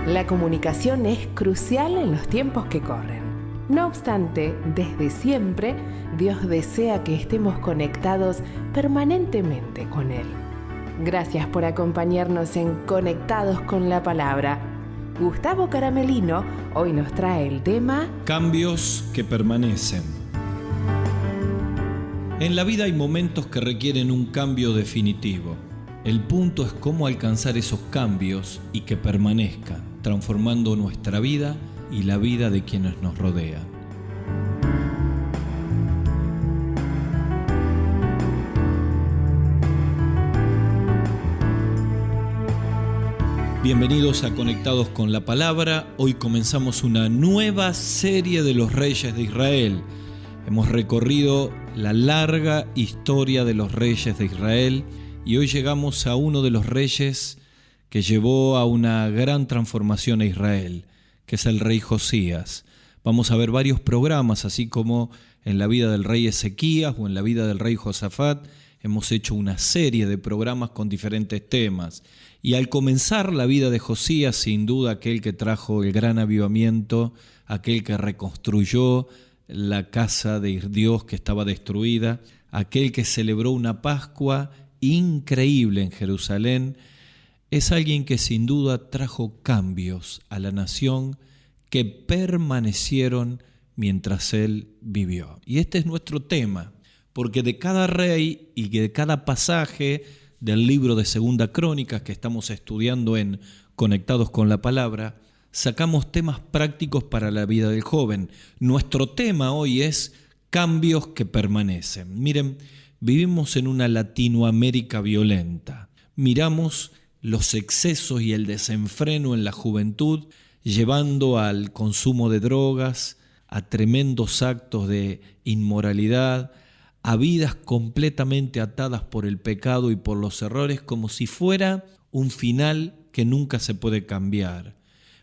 La comunicación es crucial en los tiempos que corren. No obstante, desde siempre, Dios desea que estemos conectados permanentemente con Él. Gracias por acompañarnos en Conectados con la Palabra. Gustavo Caramelino hoy nos trae el tema Cambios que permanecen. En la vida hay momentos que requieren un cambio definitivo. El punto es cómo alcanzar esos cambios y que permanezcan, transformando nuestra vida y la vida de quienes nos rodean. Bienvenidos a Conectados con la Palabra. Hoy comenzamos una nueva serie de los reyes de Israel. Hemos recorrido la larga historia de los reyes de Israel y hoy llegamos a uno de los reyes que llevó a una gran transformación a Israel, que es el rey Josías. Vamos a ver varios programas, así como en la vida del rey Ezequías o en la vida del rey Josafat. Hemos hecho una serie de programas con diferentes temas. Y al comenzar la vida de Josías, sin duda aquel que trajo el gran avivamiento, aquel que reconstruyó la casa de Dios que estaba destruida, aquel que celebró una Pascua increíble en Jerusalén, es alguien que sin duda trajo cambios a la nación que permanecieron mientras él vivió. Y este es nuestro tema, porque de cada rey y de cada pasaje del libro de Segunda Crónicas que estamos estudiando en Conectados con la Palabra, sacamos temas prácticos para la vida del joven. Nuestro tema hoy es cambios que permanecen. Miren, vivimos en una Latinoamérica violenta. Miramos los excesos y el desenfreno en la juventud, llevando al consumo de drogas, a tremendos actos de inmoralidad, a vidas completamente atadas por el pecado y por los errores, como si fuera un final que nunca se puede cambiar.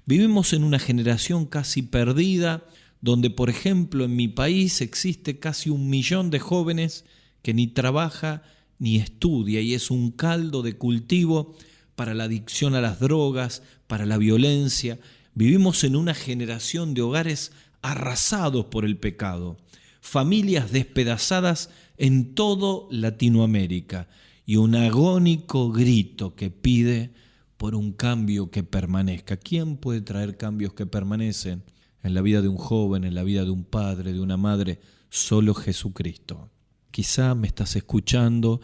Vivimos en una generación casi perdida, donde, por ejemplo, en mi país existe casi 1 millón de jóvenes que ni trabaja ni estudia, y es un caldo de cultivo para la adicción a las drogas, para la violencia. Vivimos en una generación de hogares arrasados por el pecado, familias despedazadas en todo Latinoamérica y un agónico grito que pide por un cambio que permanezca. ¿Quién puede traer cambios que permanecen en la vida de un joven, en la vida de un padre, de una madre? Solo Jesucristo. Quizá me estás escuchando,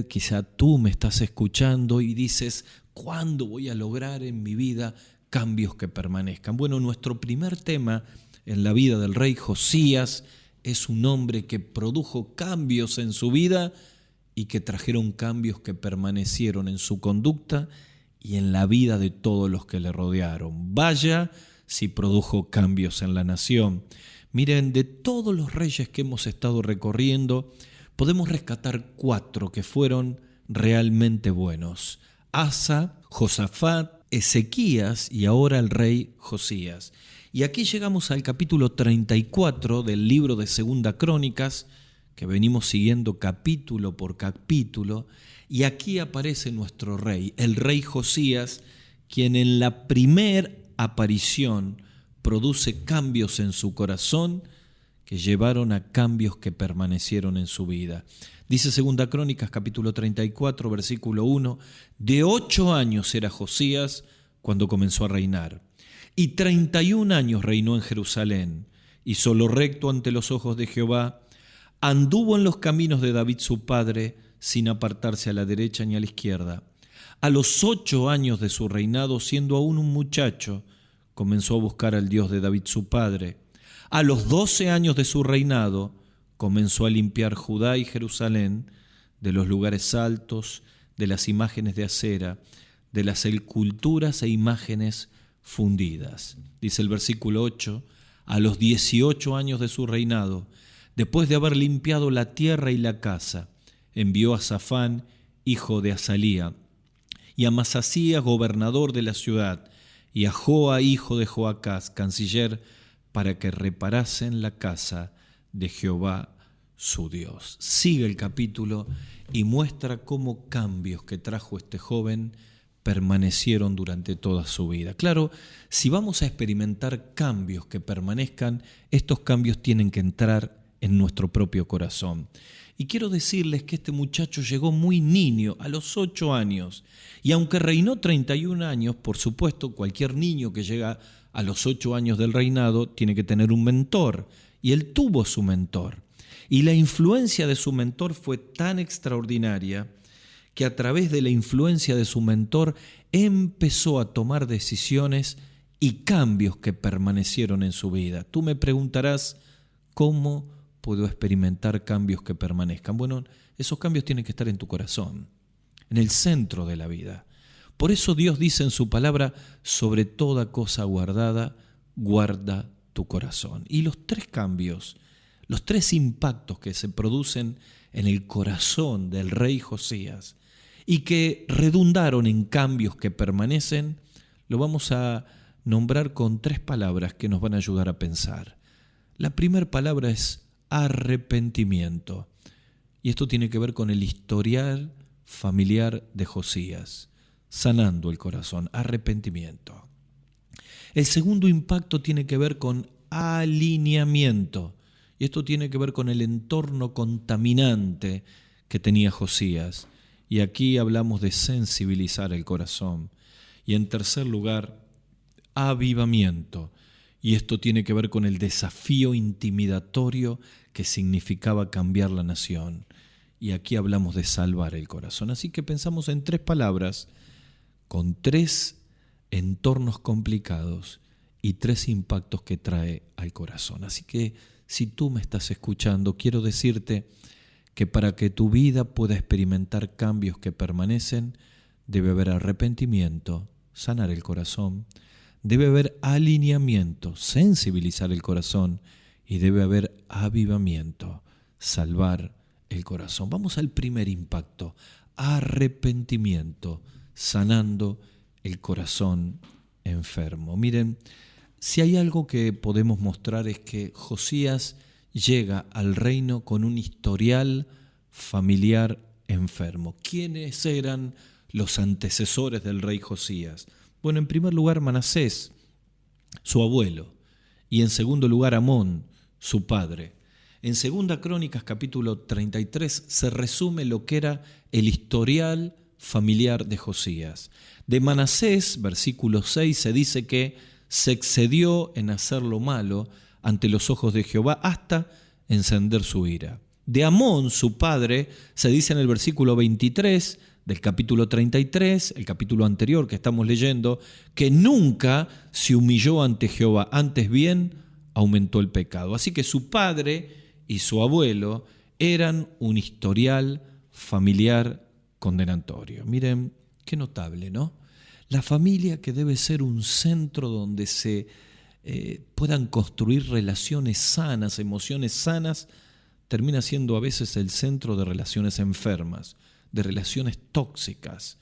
quizá tú me estás escuchando y dices, ¿cuándo voy a lograr en mi vida cambios que permanezcan? Bueno, nuestro primer tema en la vida del rey Josías es un hombre que produjo cambios en su vida y que trajeron cambios que permanecieron en su conducta y en la vida de todos los que le rodearon. Vaya si produjo cambios en la nación. Miren, de todos los reyes que hemos estado recorriendo, podemos rescatar 4 que fueron realmente buenos: Asa, Josafat, Ezequías y ahora el rey Josías. Y aquí llegamos al capítulo 34 del libro de Segunda Crónicas, que venimos siguiendo capítulo por capítulo, y aquí aparece nuestro rey, el rey Josías, quien en la primera aparición produce cambios en su corazón que llevaron a cambios que permanecieron en su vida. Dice Segunda Crónicas, capítulo 34, versículo 1, de 8 años era Josías cuando comenzó a reinar, y 31 años reinó en Jerusalén, hizo lo recto ante los ojos de Jehová, anduvo en los caminos de David su padre, sin apartarse a la derecha ni a la izquierda. A los 8 años de su reinado, siendo aún un muchacho, comenzó a buscar al Dios de David su padre. A los 12 años de su reinado, comenzó a limpiar Judá y Jerusalén de los lugares altos, de las imágenes de acera, de las esculturas e imágenes fundidas. Dice el versículo 8, a los 18 años de su reinado, después de haber limpiado la tierra y la casa, envió a Safán, hijo de Azalía, y a Masasías, gobernador de la ciudad, y a Joa, hijo de Joacás, canciller, para que reparasen la casa de Jehová su Dios. Sigue el capítulo y muestra cómo cambios que trajo este joven permanecieron durante toda su vida. Claro, si vamos a experimentar cambios que permanezcan, estos cambios tienen que entrar en nuestro propio corazón. Y quiero decirles que este muchacho llegó muy niño, a los 8 años, y aunque reinó 31 años, por supuesto, cualquier niño que llega a los 8 años del reinado tiene que tener un mentor, y él tuvo su mentor. Y la influencia de su mentor fue tan extraordinaria que a través de la influencia de su mentor empezó a tomar decisiones y cambios que permanecieron en su vida. Tú me preguntarás, ¿cómo puedo experimentar cambios que permanezcan? Bueno, esos cambios tienen que estar en tu corazón, en el centro de la vida. Por eso Dios dice en su palabra, sobre toda cosa guardada, guarda tu corazón. Y los 3 cambios, los 3 impactos que se producen en el corazón del rey Josías y que redundaron en cambios que permanecen, lo vamos a nombrar con 3 palabras que nos van a ayudar a pensar. La primera palabra es arrepentimiento, y esto tiene que ver con el historial familiar de Josías, sanando el corazón, arrepentimiento. El segundo impacto tiene que ver con alineamiento, y esto tiene que ver con el entorno contaminante que tenía Josías. Y aquí hablamos de sensibilizar el corazón. Y en tercer lugar, avivamiento. Y esto tiene que ver con el desafío intimidatorio que significaba cambiar la nación. Y aquí hablamos de salvar el corazón. Así que pensamos en 3 palabras, con 3 entornos complicados y 3 impactos que trae al corazón. Así que si tú me estás escuchando, quiero decirte que para que tu vida pueda experimentar cambios que permanecen, debe haber arrepentimiento, sanar el corazón, debe haber alineamiento, sensibilizar el corazón, y debe haber avivamiento, salvar el corazón. Vamos al primer impacto, arrepentimiento, sanando el corazón enfermo. Miren, si hay algo que podemos mostrar es que Josías llega al reino con un historial familiar enfermo. ¿Quiénes eran los antecesores del rey Josías? Bueno, en primer lugar Manasés, su abuelo, y en segundo lugar Amón, su padre. En 2 Crónicas capítulo 33 se resume lo que era el historial familiar de Josías. De Manasés, versículo 6, se dice que se excedió en hacer lo malo ante los ojos de Jehová hasta encender su ira. De Amón, su padre, se dice en el versículo 23 del capítulo 33, el capítulo anterior que estamos leyendo, que nunca se humilló ante Jehová, antes bien aumentó el pecado. Así que su padre y su abuelo eran un historial familiar condenatorio. Miren, qué notable, ¿no? La familia, que debe ser un centro donde se puedan construir relaciones sanas, emociones sanas, termina siendo a veces el centro de relaciones enfermas, de relaciones tóxicas.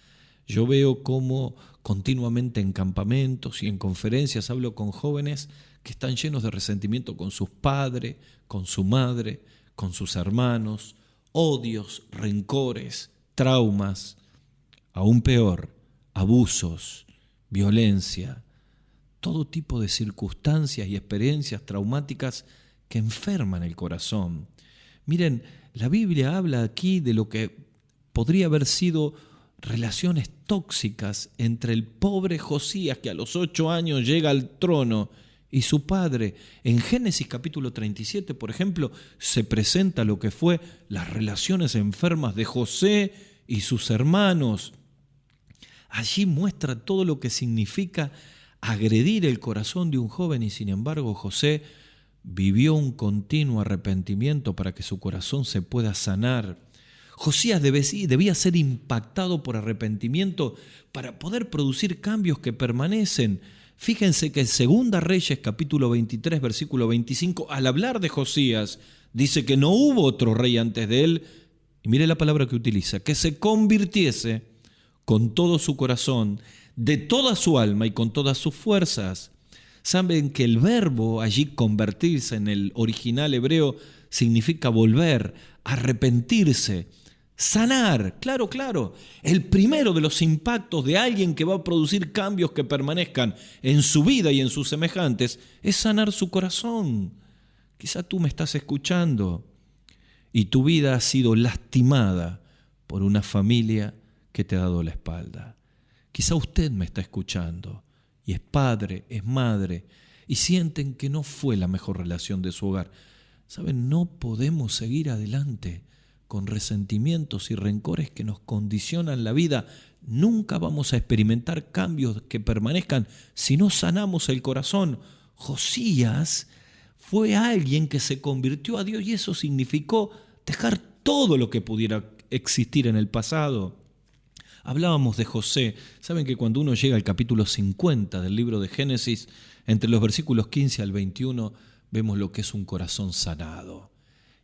Yo veo cómo continuamente en campamentos y en conferencias hablo con jóvenes que están llenos de resentimiento con sus padres, con su madre, con sus hermanos, odios, rencores, traumas, aún peor, abusos, violencia, todo tipo de circunstancias y experiencias traumáticas que enferman el corazón. Miren, la Biblia habla aquí de lo que podría haber sido relaciones tóxicas entre el pobre Josías, que a los 8 años llega al trono, y su padre. En Génesis capítulo 37, por ejemplo, se presenta lo que fue las relaciones enfermas de José y sus hermanos. Allí muestra todo lo que significa agredir el corazón de un joven, y sin embargo José vivió un continuo arrepentimiento para que su corazón se pueda sanar. Josías debía ser impactado por arrepentimiento para poder producir cambios que permanecen. Fíjense que en 2 Reyes capítulo 23 versículo 25, al hablar de Josías, dice que no hubo otro rey antes de él, y mire la palabra que utiliza, que se convirtiese con todo su corazón, de toda su alma y con todas sus fuerzas. Saben que el verbo allí convertirse en el original hebreo significa volver, arrepentirse, Sanar, claro. El primero de los impactos de alguien que va a producir cambios que permanezcan en su vida y en sus semejantes es sanar su corazón. Quizá tú me estás escuchando y tu vida ha sido lastimada por una familia que te ha dado la espalda. Quizá usted me está escuchando y es padre, es madre y sienten que no fue la mejor relación de su hogar. ¿Saben? No podemos seguir adelante con resentimientos y rencores que nos condicionan la vida. Nunca vamos a experimentar cambios que permanezcan si no sanamos el corazón. Josías fue alguien que se convirtió a Dios y eso significó dejar todo lo que pudiera existir en el pasado. Hablábamos de José. Saben que cuando uno llega al capítulo 50 del libro de Génesis, entre los versículos 15 al 21, vemos lo que es un corazón sanado.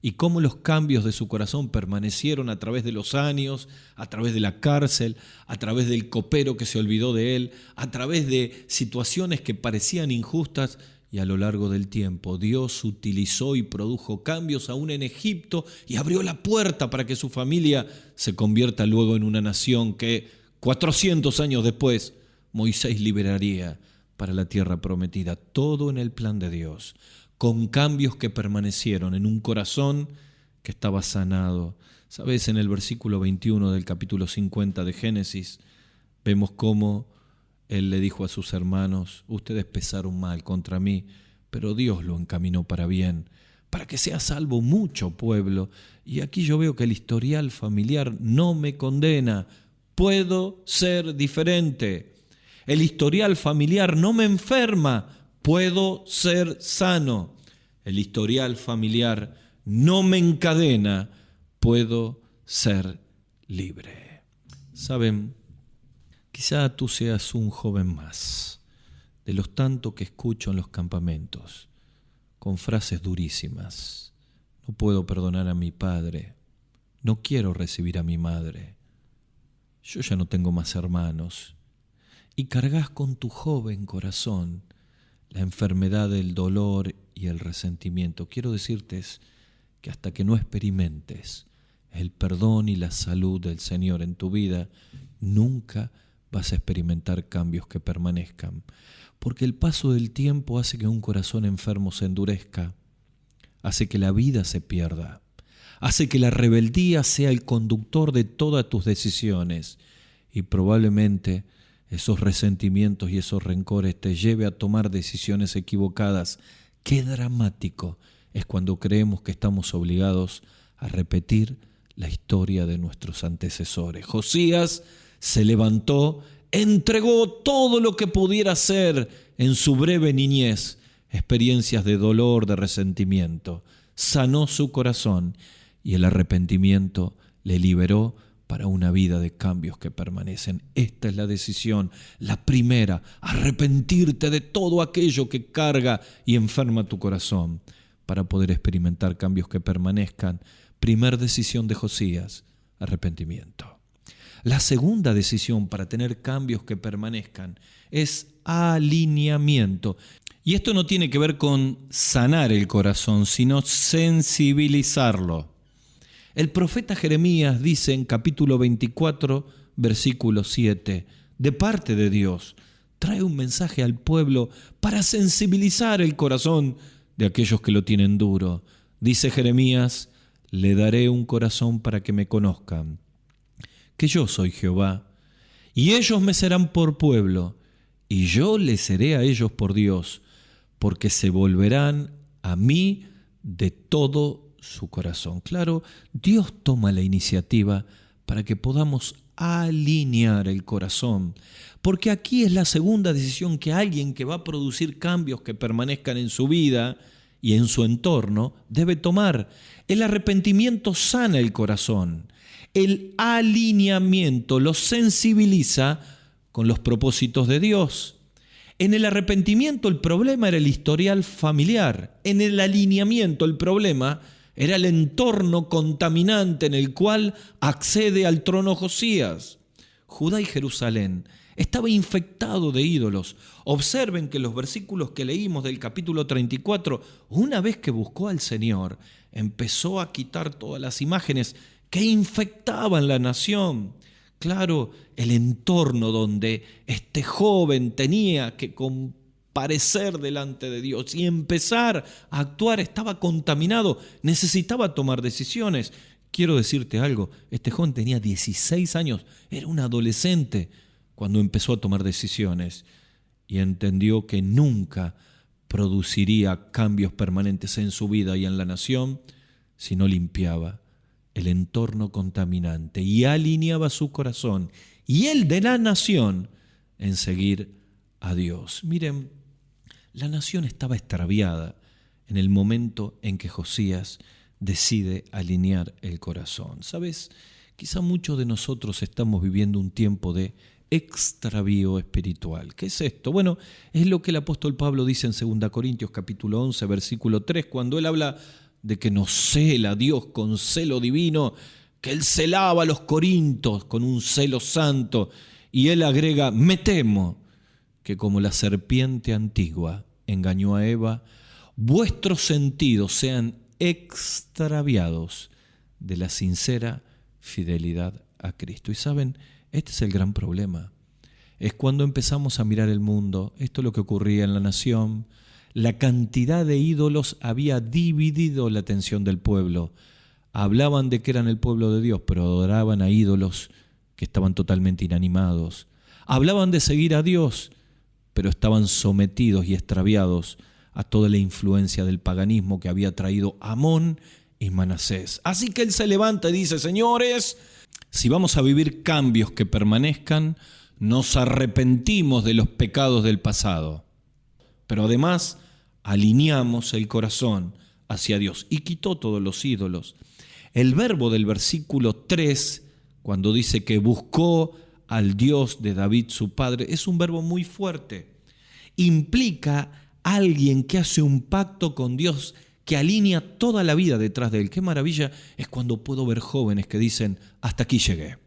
Y cómo los cambios de su corazón permanecieron a través de los años, a través de la cárcel, a través del copero que se olvidó de él, a través de situaciones que parecían injustas. Y a lo largo del tiempo Dios utilizó y produjo cambios aún en Egipto y abrió la puerta para que su familia se convierta luego en una nación que 400 años después Moisés liberaría para la tierra prometida. Todo en el plan de Dios, con cambios que permanecieron en un corazón que estaba sanado. ¿Sabes? En el versículo 21 del capítulo 50 de Génesis vemos cómo él le dijo a sus hermanos: ustedes pesaron mal contra mí, pero Dios lo encaminó para bien, para que sea salvo mucho pueblo. Y aquí yo veo que el historial familiar no me condena. Puedo ser diferente. El historial familiar no me enferma. Puedo ser sano. El historial familiar no me encadena. Puedo ser libre. ¿Saben? Quizá tú seas un joven más, de los tantos que escucho en los campamentos, con frases durísimas. No puedo perdonar a mi padre, no quiero recibir a mi madre, yo ya no tengo más hermanos. Y cargas con tu joven corazón la enfermedad del dolor y el resentimiento. Quiero decirte que hasta que no experimentes el perdón y la salud del Señor en tu vida, nunca vas a experimentar cambios que permanezcan, porque el paso del tiempo hace que un corazón enfermo se endurezca, hace que la vida se pierda, hace que la rebeldía sea el conductor de todas tus decisiones y probablemente esos resentimientos y esos rencores te lleve a tomar decisiones equivocadas. Qué dramático es cuando creemos que estamos obligados a repetir la historia de nuestros antecesores. Josías se levantó, entregó todo lo que pudiera hacer en su breve niñez, experiencias de dolor, de resentimiento. Sanó su corazón y el arrepentimiento le liberó para una vida de cambios que permanecen. Esta es la decisión, la primera: arrepentirte de todo aquello que carga y enferma tu corazón para poder experimentar cambios que permanezcan. Primer decisión de Josías: arrepentimiento. La segunda decisión para tener cambios que permanezcan es alineamiento. Y esto no tiene que ver con sanar el corazón, sino sensibilizarlo. El profeta Jeremías dice en capítulo 24, versículo 7, de parte de Dios, trae un mensaje al pueblo para sensibilizar el corazón de aquellos que lo tienen duro. Dice Jeremías: le daré un corazón para que me conozcan, que yo soy Jehová, y ellos me serán por pueblo, y yo les seré a ellos por Dios, porque se volverán a mí de todo su corazón. Claro, Dios toma la iniciativa para que podamos alinear el corazón, porque aquí es la segunda decisión que alguien que va a producir cambios que permanezcan en su vida y en su entorno debe tomar. El arrepentimiento sana el corazón. El alineamiento lo sensibiliza con los propósitos de Dios. En el arrepentimiento el problema era el historial familiar. En el alineamiento el problema era el entorno contaminante en el cual accede al trono Josías. Judá y Jerusalén estaba infectado de ídolos. Observen que los versículos que leímos del capítulo 34, una vez que buscó al Señor, empezó a quitar todas las imágenes que infectaban la nación. Claro, el entorno donde este joven tenía que comparecer delante de Dios y empezar a actuar estaba contaminado, necesitaba tomar decisiones. Quiero decirte algo, este joven tenía 16 años, era un adolescente cuando empezó a tomar decisiones y entendió que nunca produciría cambios permanentes en su vida y en la nación si no limpiaba el entorno contaminante y alineaba su corazón y el de la nación en seguir a Dios. Miren, la nación estaba extraviada en el momento en que Josías decide alinear el corazón. ¿Sabes? Quizá muchos de nosotros estamos viviendo un tiempo de extravío espiritual. ¿Qué es esto? Bueno, es lo que el apóstol Pablo dice en 2 Corintios capítulo 11, versículo 3, cuando él habla de que nos cela Dios con celo divino, que él celaba a los corintios con un celo santo, y él agrega, me temo que como la serpiente antigua engañó a Eva, vuestros sentidos sean extraviados de la sincera fidelidad a Cristo. Y saben, este es el gran problema. Es cuando empezamos a mirar el mundo, esto es lo que ocurría en la nación, la cantidad de ídolos había dividido la atención del pueblo. Hablaban de que eran el pueblo de Dios, pero adoraban a ídolos que estaban totalmente inanimados. Hablaban de seguir a Dios, pero estaban sometidos y extraviados a toda la influencia del paganismo que había traído Amón y Manasés. Así que él se levanta y dice, señores, si vamos a vivir cambios que permanezcan, nos arrepentimos de los pecados del pasado. Pero además alineamos el corazón hacia Dios y quitó todos los ídolos. El verbo del versículo 3, cuando dice que buscó al Dios de David su padre, es un verbo muy fuerte. Implica alguien que hace un pacto con Dios, que alinea toda la vida detrás de él. Qué maravilla es cuando puedo ver jóvenes que dicen, hasta aquí llegué.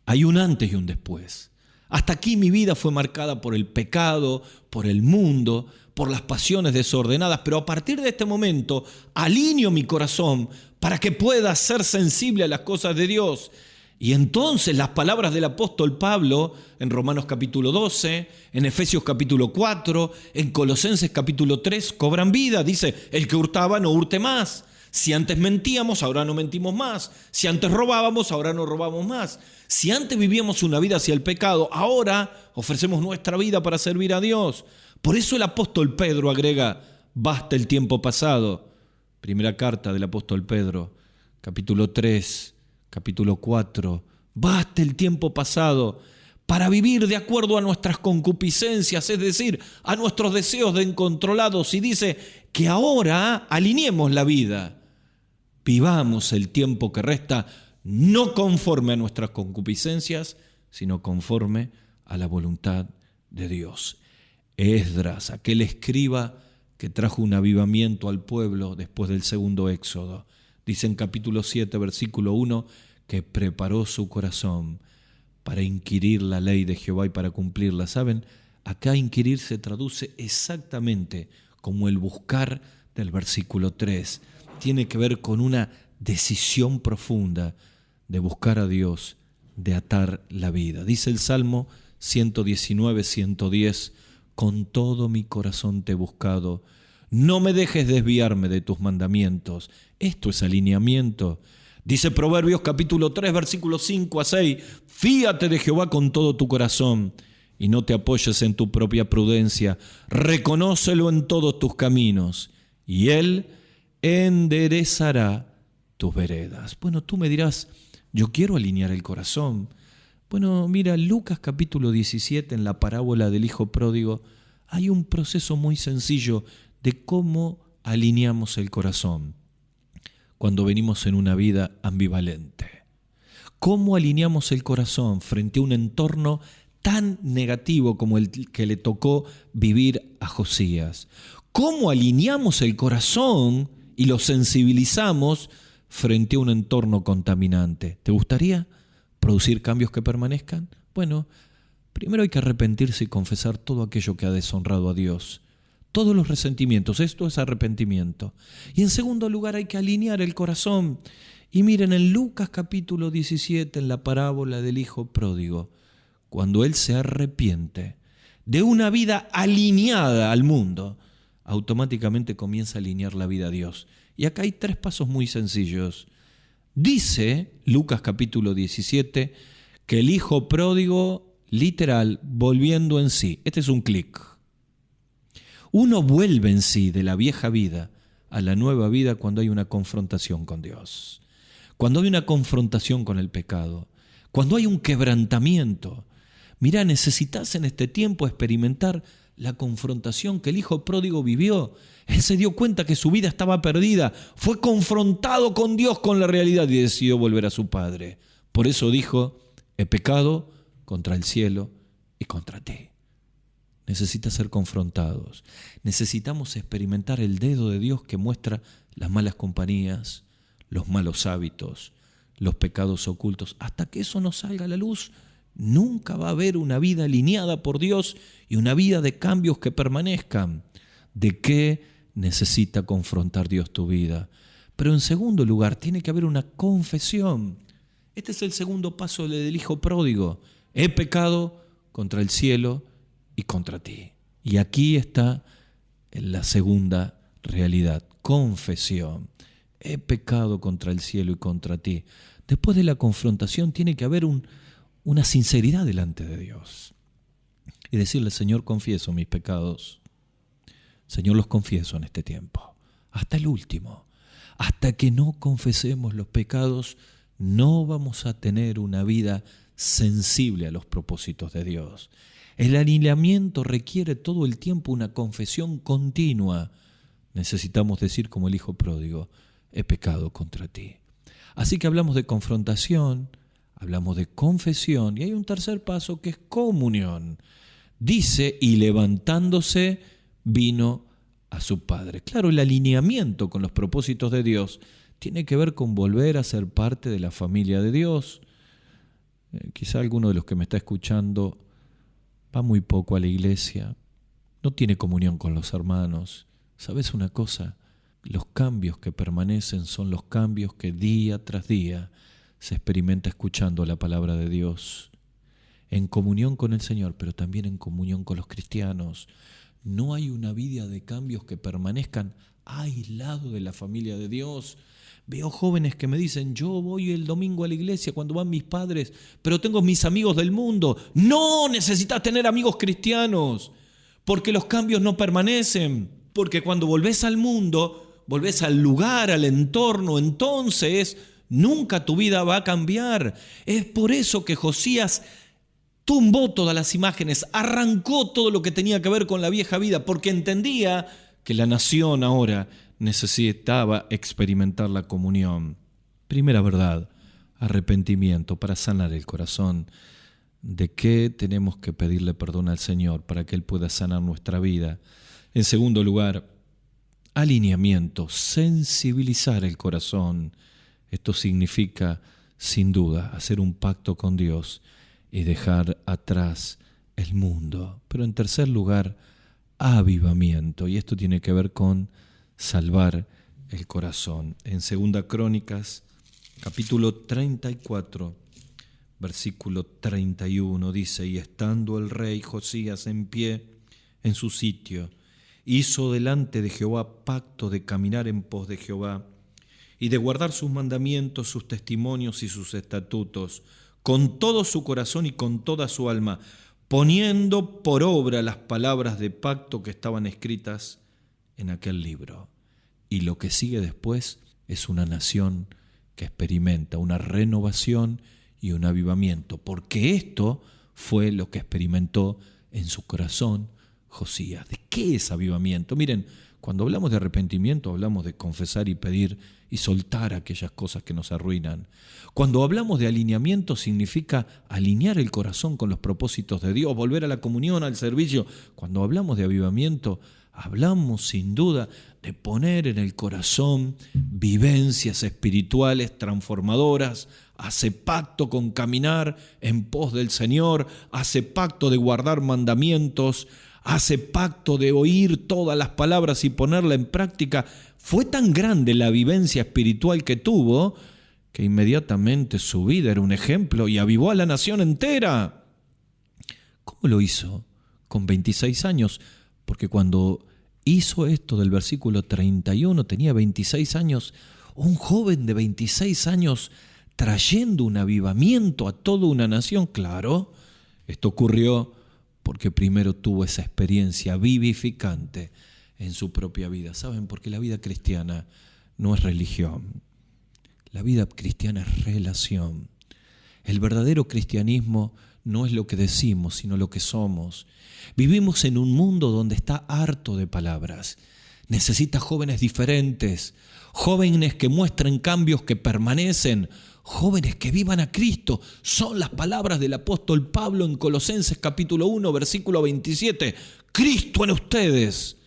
Hay un antes y un después. Hasta aquí mi vida fue marcada por el pecado, por el mundo, por las pasiones desordenadas, pero a partir de este momento alineo mi corazón para que pueda ser sensible a las cosas de Dios. Y entonces las palabras del apóstol Pablo en Romanos capítulo 12, en Efesios capítulo 4, en Colosenses capítulo 3 cobran vida. Dice, el que hurtaba no hurte más. Si antes mentíamos, ahora no mentimos más. Si antes robábamos, ahora no robamos más. Si antes vivíamos una vida hacia el pecado, ahora ofrecemos nuestra vida para servir a Dios. Por eso el apóstol Pedro agrega, basta el tiempo pasado. Primera carta del apóstol Pedro, capítulo 3, capítulo 4. Basta el tiempo pasado para vivir de acuerdo a nuestras concupiscencias, es decir, a nuestros deseos descontrolados. Y dice que ahora alineemos la vida. Vivamos el tiempo que resta no conforme a nuestras concupiscencias, sino conforme a la voluntad de Dios. Esdras, aquel escriba que trajo un avivamiento al pueblo después del segundo éxodo, dice en capítulo 7, versículo 1, que preparó su corazón para inquirir la ley de Jehová y para cumplirla. ¿Saben? Acá inquirir se traduce exactamente como el buscar del versículo 3. Tiene que ver con una decisión profunda de buscar a Dios, de atar la vida. Dice el Salmo 119, 110, con todo mi corazón te he buscado, no me dejes desviarme de tus mandamientos. Esto es alineamiento. Dice Proverbios capítulo 3, versículos 5 a 6, fíate de Jehová con todo tu corazón y no te apoyes en tu propia prudencia, reconócelo en todos tus caminos y Él enderezará tus veredas. Bueno, tú me dirás, yo quiero alinear el corazón. Bueno, mira, Lucas capítulo 17, en la parábola del hijo pródigo, hay un proceso muy sencillo de cómo alineamos el corazón cuando venimos en una vida ambivalente. ¿Cómo alineamos el corazón frente a un entorno tan negativo como el que le tocó vivir a Josías? ¿Cómo alineamos el corazón y lo sensibilizamos frente a un entorno contaminante? ¿Te gustaría producir cambios que permanezcan? Bueno, primero hay que arrepentirse y confesar todo aquello que ha deshonrado a Dios. Todos los resentimientos, esto es arrepentimiento. Y en segundo lugar hay que alinear el corazón Y miren, en Lucas capítulo 17, en la parábola del hijo pródigo, cuando él se arrepiente de una vida alineada al mundo, automáticamente comienza a alinear la vida a Dios. Y acá hay 3 pasos muy sencillos. Dice Lucas capítulo 17 que el hijo pródigo, literal, volviendo en sí. Este es un clic. Uno vuelve en sí de la vieja vida a la nueva vida cuando hay una confrontación con Dios, cuando hay una confrontación con el pecado, cuando hay un quebrantamiento. Mirá, necesitas en este tiempo experimentar la confrontación que el hijo pródigo vivió. Él se dio cuenta que su vida estaba perdida, fue confrontado con Dios, con la realidad, y decidió volver a su padre. Por eso dijo: he pecado contra el cielo y contra ti. Necesitas ser confrontados. Necesitamos experimentar el dedo de Dios que muestra las malas compañías, los malos hábitos, los pecados ocultos. Hasta que eso no salga a la luz, nunca va a haber una vida alineada por Dios y una vida de cambios que permanezcan. ¿De qué necesita confrontar Dios tu vida? Pero en segundo lugar, tiene que haber una confesión. Este es el segundo paso del hijo pródigo. He pecado contra el cielo y contra ti. Y aquí está la segunda realidad: confesión. He pecado contra el cielo y contra ti. Después de la confrontación tiene que haber una sinceridad delante de Dios. Y decirle: Señor, confieso mis pecados. Señor, los confieso en este tiempo. Hasta el último. Hasta que no confesemos los pecados, no vamos a tener una vida sensible a los propósitos de Dios. El alineamiento requiere todo el tiempo una confesión continua. Necesitamos decir como el hijo pródigo: he pecado contra ti. Así que hablamos de confrontación, hablamos de confesión, y hay un tercer paso que es comunión. Dice: y levantándose vino a su padre. Claro, el alineamiento con los propósitos de Dios tiene que ver con volver a ser parte de la familia de Dios. Quizá alguno de los que me está escuchando va muy poco a la iglesia, no tiene comunión con los hermanos. ¿Sabes una cosa? Los cambios que permanecen son los cambios que día tras día se experimenta escuchando la palabra de Dios, en comunión con el Señor, pero también en comunión con los cristianos. No hay una vida de cambios que permanezcan aislado de la familia de Dios. Veo jóvenes que me dicen: yo voy el domingo a la iglesia cuando van mis padres, pero tengo mis amigos del mundo. No, necesitas tener amigos cristianos, porque los cambios no permanecen. Porque cuando volvés al mundo, volvés al lugar, al entorno, entonces nunca tu vida va a cambiar. Es por eso que Josías tumbó todas las imágenes, arrancó todo lo que tenía que ver con la vieja vida, porque entendía que la nación ahora necesitaba experimentar la comunión. Primera verdad: arrepentimiento para sanar el corazón. ¿De qué tenemos que pedirle perdón al Señor para que Él pueda sanar nuestra vida? En segundo lugar, alineamiento, sensibilizar el corazón. Esto significa, sin duda, hacer un pacto con Dios y dejar atrás el mundo. Pero en tercer lugar, avivamiento, y esto tiene que ver con salvar el corazón. En 2 Crónicas, capítulo 34, versículo 31, dice: y estando el rey Josías en pie en su sitio, hizo delante de Jehová pacto de caminar en pos de Jehová y de guardar sus mandamientos, sus testimonios y sus estatutos, con todo su corazón y con toda su alma, poniendo por obra las palabras de pacto que estaban escritas en aquel libro. Y lo que sigue después es una nación que experimenta una renovación y un avivamiento, porque esto fue lo que experimentó en su corazón Josías. ¿De qué es avivamiento? Miren, cuando hablamos de arrepentimiento hablamos de confesar y pedir y soltar aquellas cosas que nos arruinan. Cuando hablamos de alineamiento significa alinear el corazón con los propósitos de Dios, volver a la comunión, al servicio. Cuando hablamos de avivamiento hablamos sin duda de poner en el corazón vivencias espirituales transformadoras. Hace pacto con caminar en pos del Señor, hace pacto de guardar mandamientos, hace pacto de oír todas las palabras y ponerla en práctica. Fue tan grande la vivencia espiritual que tuvo que inmediatamente su vida era un ejemplo y avivó a la nación entera. ¿Cómo lo hizo? Con 26 años, porque cuando hizo esto del versículo 31, tenía 26 años, un joven de 26 años trayendo un avivamiento a toda una nación. Claro, esto ocurrió porque primero tuvo esa experiencia vivificante en su propia vida. ¿Saben? Porque la vida cristiana no es religión. La vida cristiana es relación. El verdadero cristianismo no es lo que decimos, sino lo que somos. Vivimos en un mundo donde está harto de palabras. Necesita jóvenes diferentes, jóvenes que muestren cambios que permanecen, jóvenes que vivan a Cristo. Son las palabras del apóstol Pablo en Colosenses capítulo 1, versículo 27. Cristo en ustedes,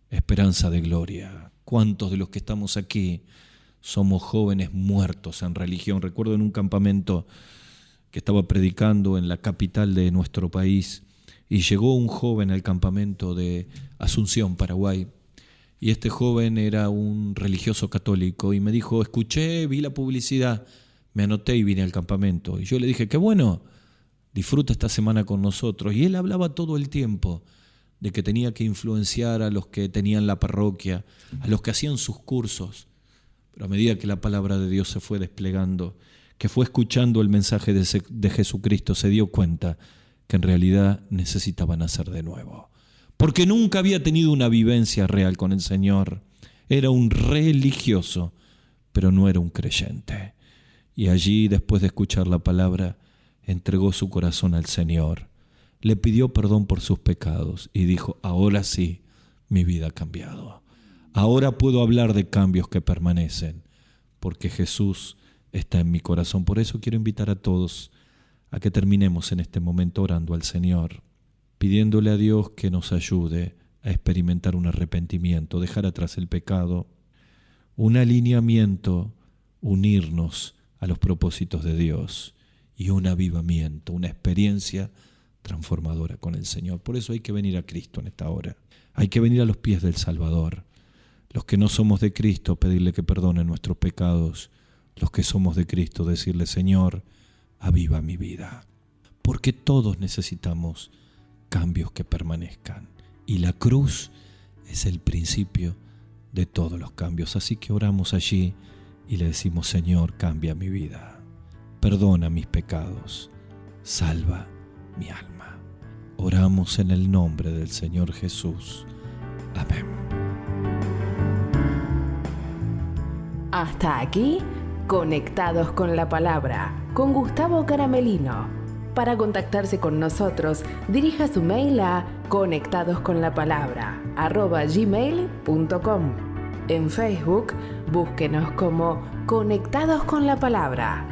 esperanza de gloria. ¿Cuántos de los que estamos aquí somos jóvenes muertos en religión? Recuerdo en un campamento que estaba predicando en la capital de nuestro país y llegó un joven al campamento de Asunción, Paraguay, y este joven era un religioso católico y me dijo: escuché, vi la publicidad, me anoté y vine al campamento. Y yo le dije: qué bueno, disfruta esta semana con nosotros. Y él hablaba todo el tiempo de que tenía que influenciar a los que tenían la parroquia, a los que hacían sus cursos. Pero a medida que la palabra de Dios se fue desplegando, que fue escuchando el mensaje de Jesucristo, se dio cuenta que en realidad necesitaba nacer de nuevo. Porque nunca había tenido una vivencia real con el Señor. Era un religioso, pero no era un creyente. Y allí, después de escuchar la palabra, entregó su corazón al Señor. Le pidió perdón por sus pecados y dijo: ahora sí, mi vida ha cambiado. Ahora puedo hablar de cambios que permanecen, porque Jesús está en mi corazón. Por eso quiero invitar a todos a que terminemos en este momento orando al Señor, pidiéndole a Dios que nos ayude a experimentar un arrepentimiento, dejar atrás el pecado, un alineamiento, unirnos a los propósitos de Dios y un avivamiento, una experiencia transformadora con el Señor. Por eso hay que venir a Cristo en esta hora. Hay que venir a los pies del Salvador. Los que no somos de Cristo, pedirle que perdone nuestros pecados. Los que somos de Cristo, decirle: Señor, aviva mi vida. Porque todos necesitamos cambios que permanezcan. Y la cruz es el principio de todos los cambios. Así que oramos allí y le decimos: Señor, cambia mi vida. Perdona mis pecados. Salva mi alma. Oramos en el nombre del Señor Jesús. Amén. Hasta aquí, Conectados con la Palabra, con Gustavo Caramelino. Para contactarse con nosotros, dirija su mail a conectadosconlapalabra@gmail.com. En Facebook, búsquenos como Conectados con la Palabra.